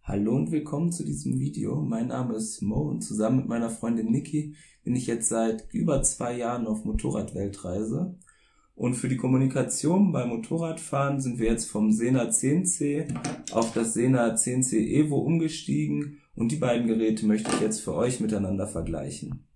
Hallo und willkommen zu diesem Video. Mein Name ist Mo und zusammen mit meiner Freundin Niki bin ich jetzt seit über 2 Jahren auf Motorradweltreise. Und für die Kommunikation beim Motorradfahren sind wir jetzt vom Sena 10C auf das Sena 10C Evo umgestiegen und die beiden Geräte möchte ich jetzt für euch miteinander vergleichen.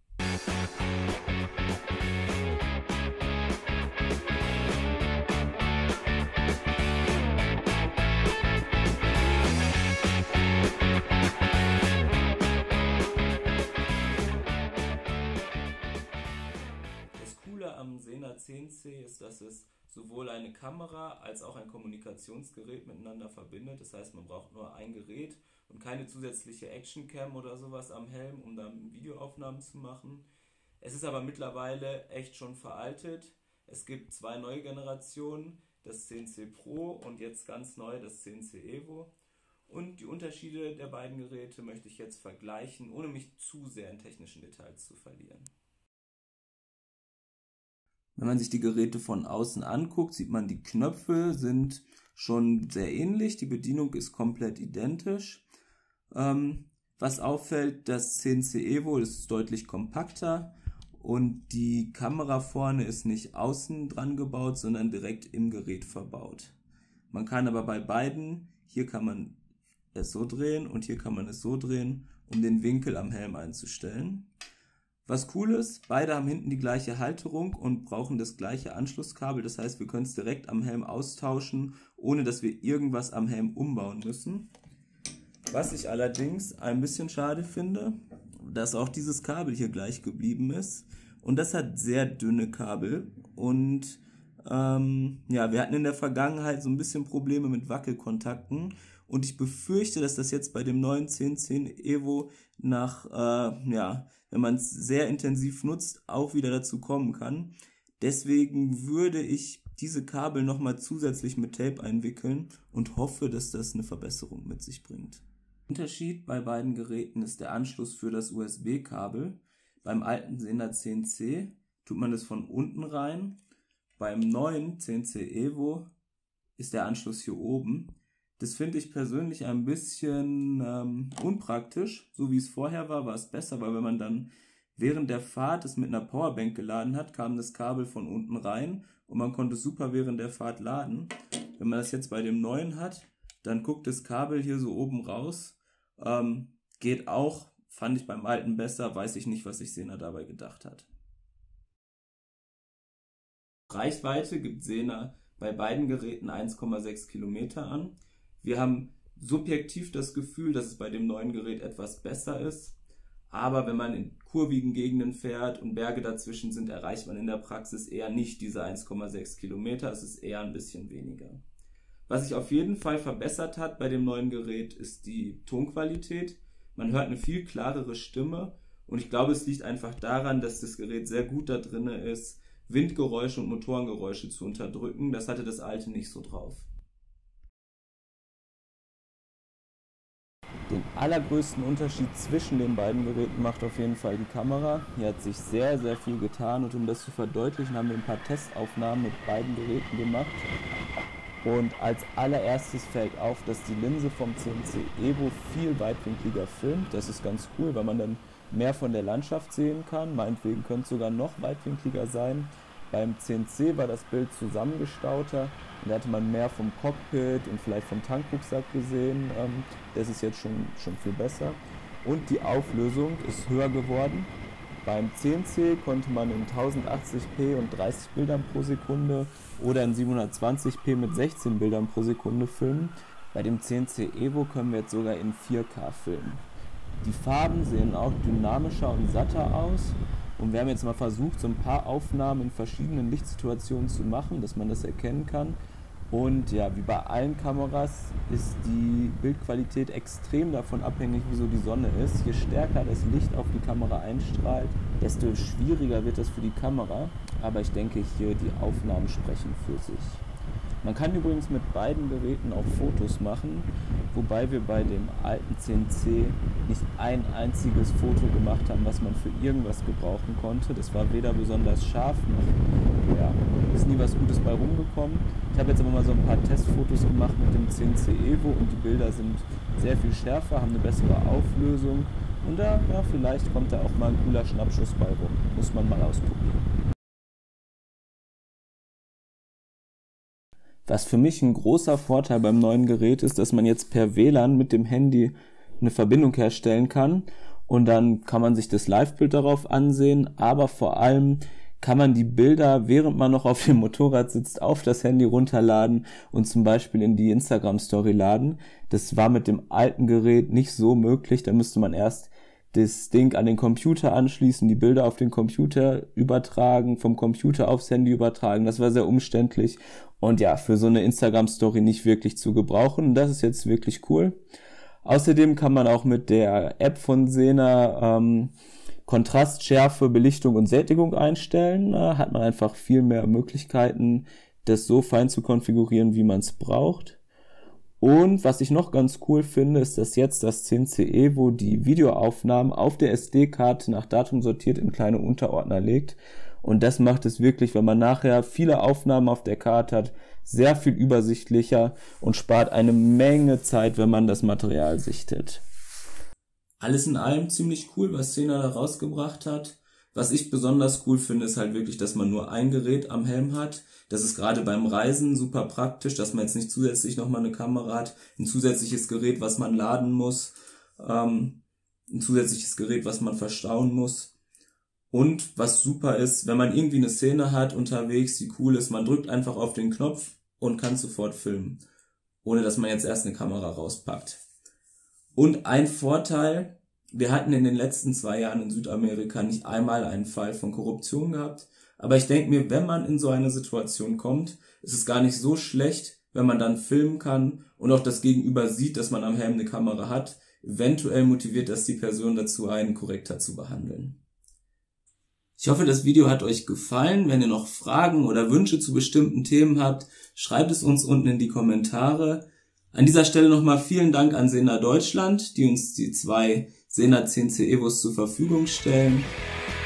Am Sena 10C ist, dass es sowohl eine Kamera als auch ein Kommunikationsgerät miteinander verbindet. Das heißt, man braucht nur ein Gerät und keine zusätzliche Actioncam oder sowas am Helm, um dann Videoaufnahmen zu machen. Es ist aber mittlerweile echt schon veraltet. Es gibt 2 neue Generationen, das 10C Pro und jetzt ganz neu das 10C Evo. Und die Unterschiede der beiden Geräte möchte ich jetzt vergleichen, ohne mich zu sehr in technischen Details zu verlieren. Wenn man sich die Geräte von außen anguckt, sieht man, die Knöpfe sind schon sehr ähnlich, die Bedienung ist komplett identisch. Was auffällt, das 10C Evo ist deutlich kompakter und die Kamera vorne ist nicht außen dran gebaut, sondern direkt im Gerät verbaut. Man kann aber bei beiden, hier kann man es so drehen und hier kann man es so drehen, um den Winkel am Helm einzustellen. Was cool ist, beide haben hinten die gleiche Halterung und brauchen das gleiche Anschlusskabel. Das heißt, wir können es direkt am Helm austauschen, ohne dass wir irgendwas am Helm umbauen müssen. Was ich allerdings ein bisschen schade finde, dass auch dieses Kabel hier gleich geblieben ist. Und das hat sehr dünne Kabel. Und ja, wir hatten in der Vergangenheit so ein bisschen Probleme mit Wackelkontakten. Und ich befürchte, dass das jetzt bei dem neuen 10C Evo wenn man es sehr intensiv nutzt, auch wieder dazu kommen kann. Deswegen würde ich diese Kabel nochmal zusätzlich mit Tape einwickeln und hoffe, dass das eine Verbesserung mit sich bringt. Unterschied bei beiden Geräten ist der Anschluss für das USB-Kabel. Beim alten Sena 10C tut man das von unten rein. Beim neuen 10C Evo ist der Anschluss hier oben. Das finde ich persönlich ein bisschen unpraktisch. So wie es vorher war, war es besser, weil wenn man dann während der Fahrt es mit einer Powerbank geladen hat, kam das Kabel von unten rein und man konnte super während der Fahrt laden. Wenn man das jetzt bei dem neuen hat, dann guckt das Kabel hier so oben raus. Geht auch, fand ich beim alten besser, weiß ich nicht, was sich Sena dabei gedacht hat. Reichweite gibt Sena bei beiden Geräten 1,6 Kilometer an. Wir haben subjektiv das Gefühl, dass es bei dem neuen Gerät etwas besser ist, aber wenn man in kurvigen Gegenden fährt und Berge dazwischen sind, erreicht man in der Praxis eher nicht diese 1,6 Kilometer, es ist eher ein bisschen weniger. Was sich auf jeden Fall verbessert hat bei dem neuen Gerät, ist die Tonqualität. Man hört eine viel klarere Stimme und ich glaube, es liegt einfach daran, dass das Gerät sehr gut da drin ist, Windgeräusche und Motorengeräusche zu unterdrücken. Das hatte das alte nicht so drauf. Den allergrößten Unterschied zwischen den beiden Geräten macht auf jeden Fall die Kamera. Hier hat sich sehr, sehr viel getan und um das zu verdeutlichen, haben wir ein paar Testaufnahmen mit beiden Geräten gemacht. Und als allererstes fällt auf, dass die Linse vom 10C Evo viel weitwinkliger filmt. Das ist ganz cool, weil man dann mehr von der Landschaft sehen kann. Meinetwegen könnte es sogar noch weitwinkliger sein. Beim 10C war das Bild zusammengestauter und da hatte man mehr vom Cockpit und vielleicht vom Tankrucksack gesehen. Das ist jetzt schon viel besser. Und die Auflösung ist höher geworden. Beim 10C konnte man in 1080p und 30 Bildern pro Sekunde oder in 720p mit 16 Bildern pro Sekunde filmen. Bei dem 10C Evo können wir jetzt sogar in 4K filmen. Die Farben sehen auch dynamischer und satter aus. Und wir haben jetzt mal versucht, so ein paar Aufnahmen in verschiedenen Lichtsituationen zu machen, dass man das erkennen kann. Und ja, wie bei allen Kameras ist die Bildqualität extrem davon abhängig, wie so die Sonne ist. Je stärker das Licht auf die Kamera einstrahlt, desto schwieriger wird das für die Kamera. Aber ich denke hier, die Aufnahmen sprechen für sich. Man kann übrigens mit beiden Geräten auch Fotos machen, wobei wir bei dem alten 10C nicht ein einziges Foto gemacht haben, was man für irgendwas gebrauchen konnte. Das war weder besonders scharf noch, ist nie was Gutes bei rumgekommen. Ich habe jetzt aber mal so ein paar Testfotos gemacht mit dem 10C Evo und die Bilder sind sehr viel schärfer, haben eine bessere Auflösung und da, ja, vielleicht kommt da auch mal ein cooler Schnappschuss bei rum. Muss man mal ausprobieren. Was für mich ein großer Vorteil beim neuen Gerät ist, dass man jetzt per WLAN mit dem Handy eine Verbindung herstellen kann und dann kann man sich das Live-Bild darauf ansehen, aber vor allem kann man die Bilder, während man noch auf dem Motorrad sitzt, auf das Handy runterladen und zum Beispiel in die Instagram-Story laden. Das war mit dem alten Gerät nicht so möglich, da müsste man erst das Ding an den Computer anschließen, die Bilder auf den Computer übertragen, vom Computer aufs Handy übertragen, das war sehr umständlich und ja, für so eine Instagram-Story nicht wirklich zu gebrauchen. Das ist jetzt wirklich cool. Außerdem kann man auch mit der App von Sena Kontrast, Schärfe, Belichtung und Sättigung einstellen. Hat man einfach viel mehr Möglichkeiten, das so fein zu konfigurieren, wie man es braucht. Und was ich noch ganz cool finde, ist, dass jetzt das 10C Evo die Videoaufnahmen auf der SD-Karte nach Datum sortiert in kleine Unterordner legt. Und das macht es wirklich, wenn man nachher viele Aufnahmen auf der Karte hat, sehr viel übersichtlicher und spart eine Menge Zeit, wenn man das Material sichtet. Alles in allem ziemlich cool, was Sena da rausgebracht hat. Was ich besonders cool finde, ist halt wirklich, dass man nur ein Gerät am Helm hat. Das ist gerade beim Reisen super praktisch, dass man jetzt nicht zusätzlich nochmal eine Kamera hat, ein zusätzliches Gerät, was man laden muss, ein zusätzliches Gerät, was man verstauen muss. Und was super ist, wenn man irgendwie eine Szene hat unterwegs, die cool ist, man drückt einfach auf den Knopf und kann sofort filmen, ohne dass man jetzt erst eine Kamera rauspackt. Und ein Vorteil, wir hatten in den letzten 2 Jahren in Südamerika nicht einmal einen Fall von Korruption gehabt, aber ich denke mir, wenn man in so eine Situation kommt, ist es gar nicht so schlecht, wenn man dann filmen kann und auch das Gegenüber sieht, dass man am Helm eine Kamera hat. Eventuell motiviert das die Person dazu, einen korrekter zu behandeln. Ich hoffe, das Video hat euch gefallen. Wenn ihr noch Fragen oder Wünsche zu bestimmten Themen habt, schreibt es uns unten in die Kommentare. An dieser Stelle nochmal vielen Dank an Sena Deutschland, die uns die 2 Sena 10C Evos zur Verfügung stellen.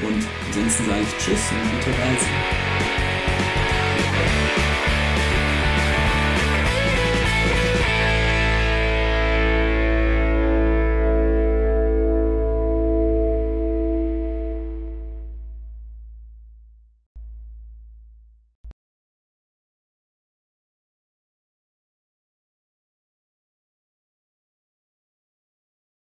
Und ansonsten sage ich Tschüss und gute Reise.